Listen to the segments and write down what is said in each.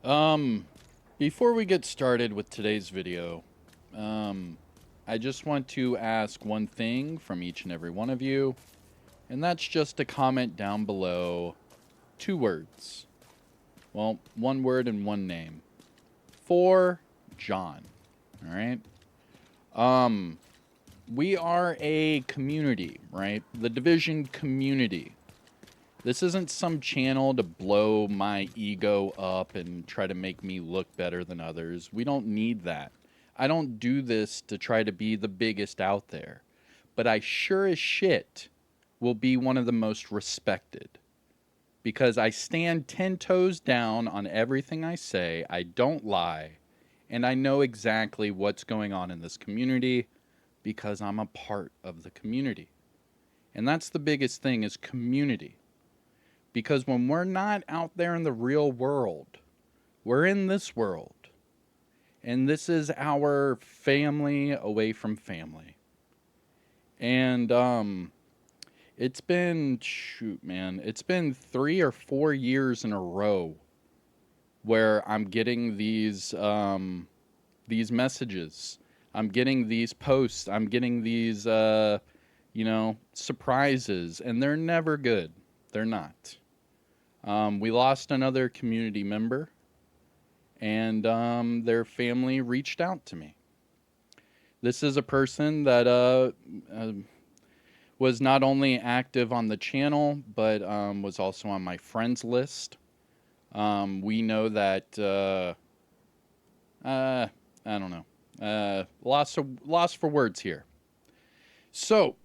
Um, Before we get started with today's video, I just want to ask one thing from each and every one of you, and that's just to comment down below 2 words. Well, 1 word and 1 name. For John. All right. Um, we are a community, right? The Division community. This isn't some channel to blow my ego up and try to make me look better than others. We don't need that. I don't do this to try to be the biggest out there. But I sure as shit will be one of the most respected. Because I stand 10 toes down on everything I say, I don't lie, and I know exactly what's going on in this community because I'm a part of the community. And that's the biggest thing is community. Because when we're not out there in the real world, we're in this world. And this is our family away from family. And it's been it's been 3 or 4 years in a row where I'm getting these messages. I'm getting these posts. I'm getting these surprises, and they're never good. They're not. We lost another community member, and their family reached out to me. This is a person that was not only active on the channel, but was also on my friends list. We know that I don't know. Lost for words here. So,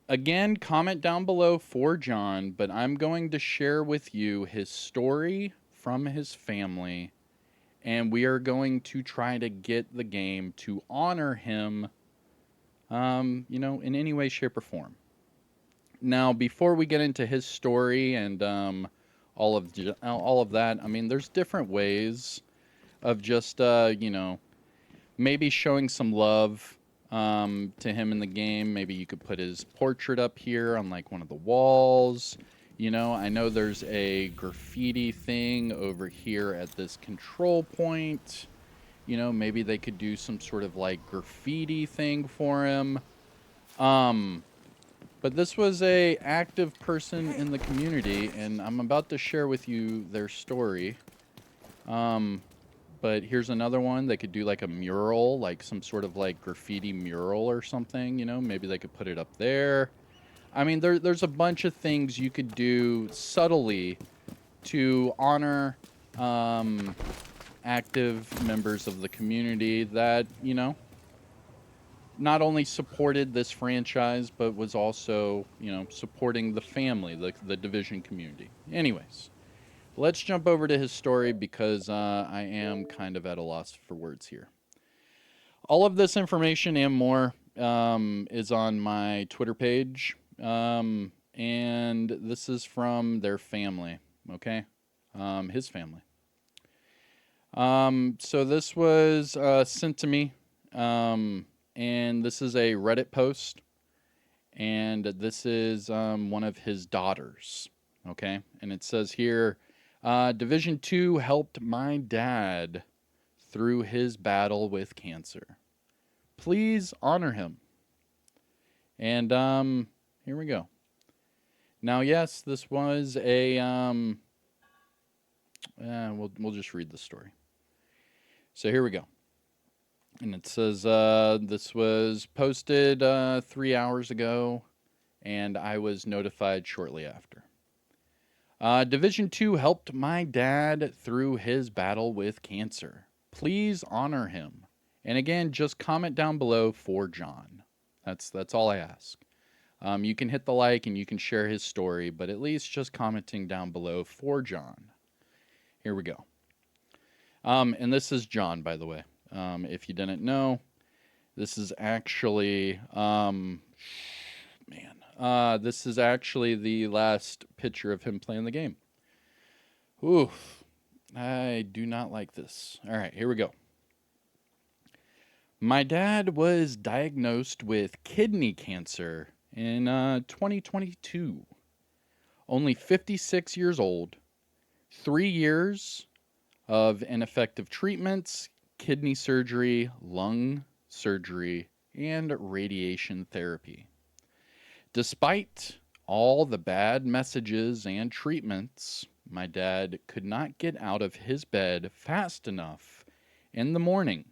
again, comment down below for John, but I'm going to share with you his story from his family, and we are going to try to get the game to honor him, in any way, shape, or form. Now, before we get into his story and all of that, I mean, there's different ways of just maybe showing some love to him in the game. Maybe you could put his portrait up here on like one of the walls. I know there's a graffiti thing over here at this control point. Maybe they could do some sort of like graffiti thing for him. But this was a active person in the community, and I'm about to share with you their story. But here's another one. They could do like a mural, like some sort of like graffiti mural or something. Maybe they could put it up there. I mean, there's a bunch of things you could do subtly to honor active members of the community that, not only supported this franchise, but was also, supporting the family, the Division community. Anyways, let's jump over to his story because I am kind of at a loss for words here. All of this information and more is on my Twitter page, and this is from their family, okay? His family. So this was sent to me, and this is a Reddit post, and this is one of his daughters, okay? And it says here, Division 2 helped my dad through his battle with cancer. Please honor him. And here we go. Now, yes, this was a we'll just read the story. So here we go. And it says this was posted 3 hours ago, and I was notified shortly after. Division 2 helped my dad through his battle with cancer. Please honor him. And again, just comment down below for John. That's all I ask. You can hit the like and you can share his story, but at least just commenting down below for John. Here we go. And this is John, by the way. If you didn't know, this is actually, this is actually the last picture of him playing the game. Oof, I do not like this. All right, here we go. My dad was diagnosed with kidney cancer in 2022. Only 56 years old, 3 years of ineffective treatments, kidney surgery, lung surgery, and radiation therapy. Despite all the bad messages and treatments, my dad could not get out of his bed fast enough in the morning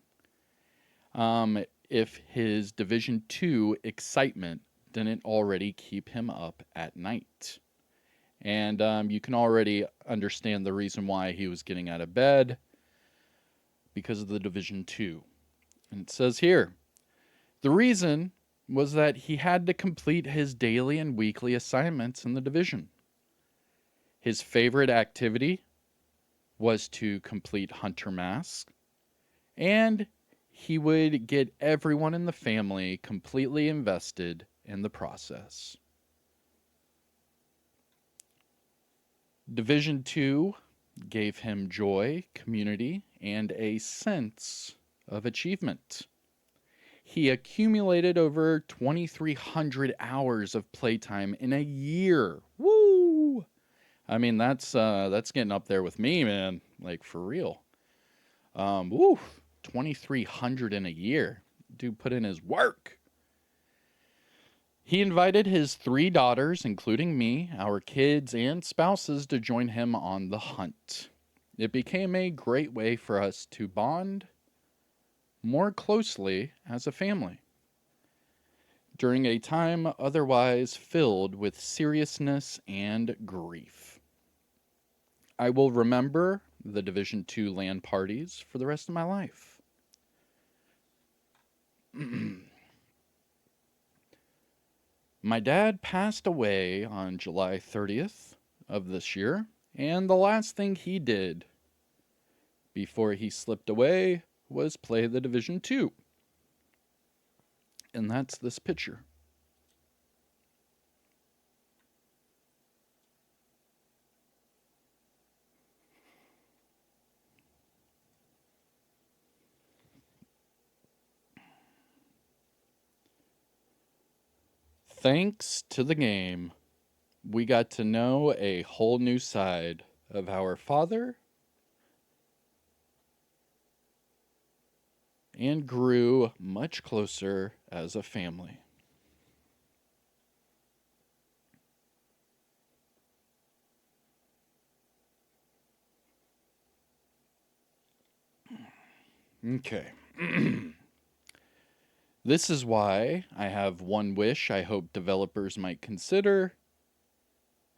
if his Division 2 excitement didn't already keep him up at night. And you can already understand the reason why he was getting out of bed because of the Division 2. And it says here, the reason was that he had to complete his daily and weekly assignments in the division. His favorite activity was to complete hunter masks, and he would get everyone in the family completely invested in the process. Division 2 gave him joy, community, and a sense of achievement. He accumulated over 2,300 hours of playtime in a year. Woo! I mean, that's getting up there with me, man. Like, for real. Woo! 2,300 in a year. Dude put in his work. He invited his 3 daughters, including me, our kids, and spouses to join him on the hunt. It became a great way for us to bond more closely as a family during a time otherwise filled with seriousness and grief. I will remember the Division 2 land parties for the rest of my life. My dad passed away on July 30th of this year, and the last thing he did before he slipped away was play the Division 2. And that's this picture. Thanks to the game, we got to know a whole new side of our father and grew much closer as a family. Okay. This is why I have one wish I hope developers might consider,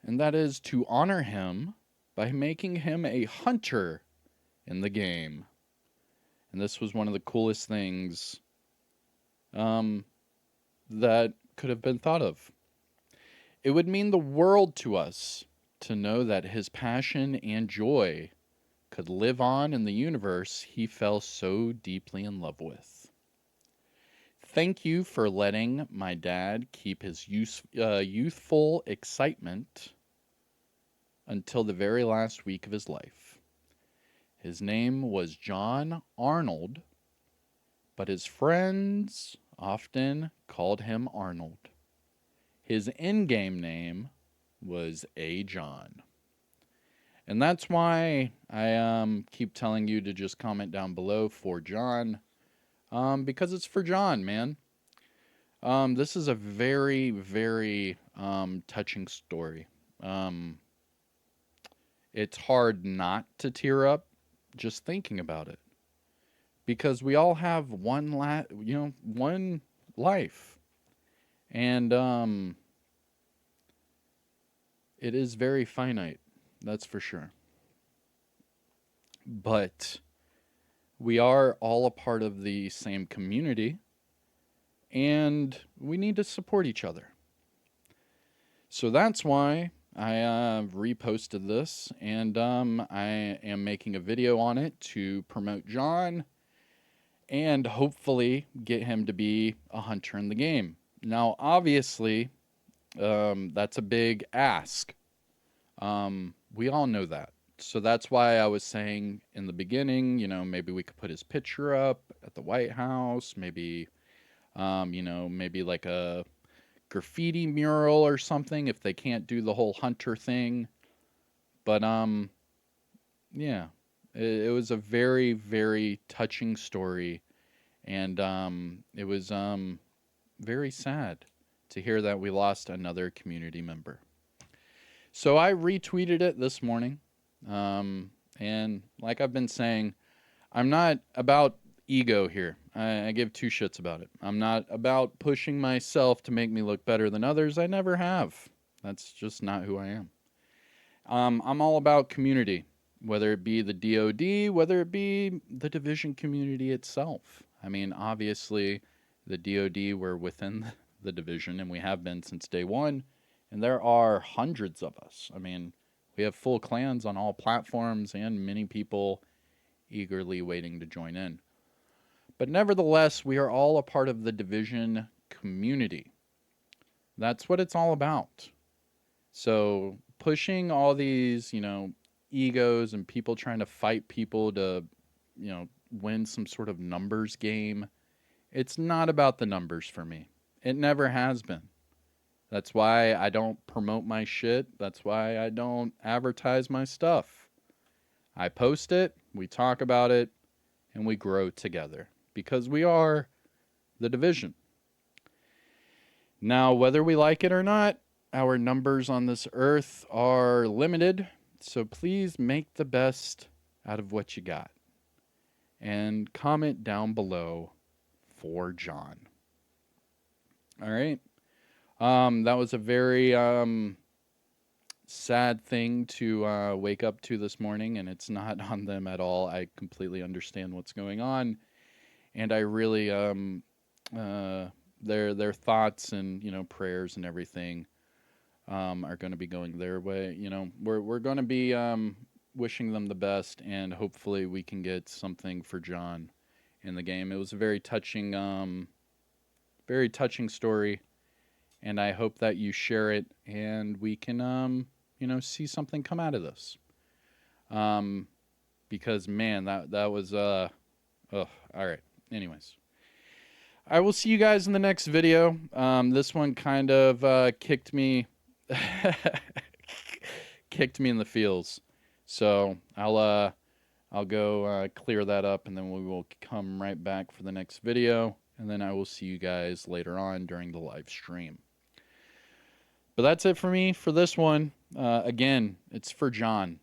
and that is to honor him by making him a hunter in the game. And this was one of the coolest things that could have been thought of. It would mean the world to us to know that his passion and joy could live on in the universe he fell so deeply in love with. Thank you for letting my dad keep his youthful excitement until the very last week of his life. His name was John Arnold, but his friends often called him Arnold. His in-game name was A. John. And that's why I keep telling you to just comment down below for John, because it's for John, man. This is a very, very touching story. It's hard not to tear up just thinking about it, because we all have one life, and it is very finite, that's for sure. But we are all a part of the same community, and we need to support each other. So that's why I reposted this, and I am making a video on it to promote John and hopefully get him to be a hunter in the game. Now, obviously, that's a big ask. We all know that. So that's why I was saying in the beginning, maybe we could put his picture up at the White House, maybe, maybe like a graffiti mural or something if they can't do the whole hunter thing. But, yeah, It was a very, very touching story, and it was very sad to hear that we lost another community member. So I retweeted it this morning, and like I've been saying, I'm not about ego here. I give two shits about it. I'm not about pushing myself to make me look better than others. I never have. That's just not who I am. I'm all about community, whether it be the DoD, whether it be the Division community itself. I mean, obviously, the DoD, we're within the Division, and we have been since day one, and there are hundreds of us. I mean, we have full clans on all platforms and many people eagerly waiting to join in. But nevertheless, we are all a part of the Division community. That's what it's all about. So pushing all these, egos and people trying to fight people to, win some sort of numbers game, it's not about the numbers for me. It never has been. That's why I don't promote my shit. That's why I don't advertise my stuff. I post it, we talk about it, and we grow together because we are the Division. Now, whether we like it or not, our numbers on this earth are limited, so please make the best out of what you got. And comment down below for John. All right. That was a very sad thing to wake up to this morning, and it's not on them at all. I completely understand what's going on, and I really their thoughts and prayers and everything are going to be going their way. We're going to be wishing them the best, and hopefully we can get something for John in the game. It was a very touching story, and I hope that you share it, and we can see something come out of this. Because man, that was all right. Anyways, I will see you guys in the next video. This one kind of kicked me kicked me in the feels. So I'll go clear that up, and then we will come right back for the next video, and then I will see you guys later on during the live stream. But that's it for me for this one. Again, it's for John.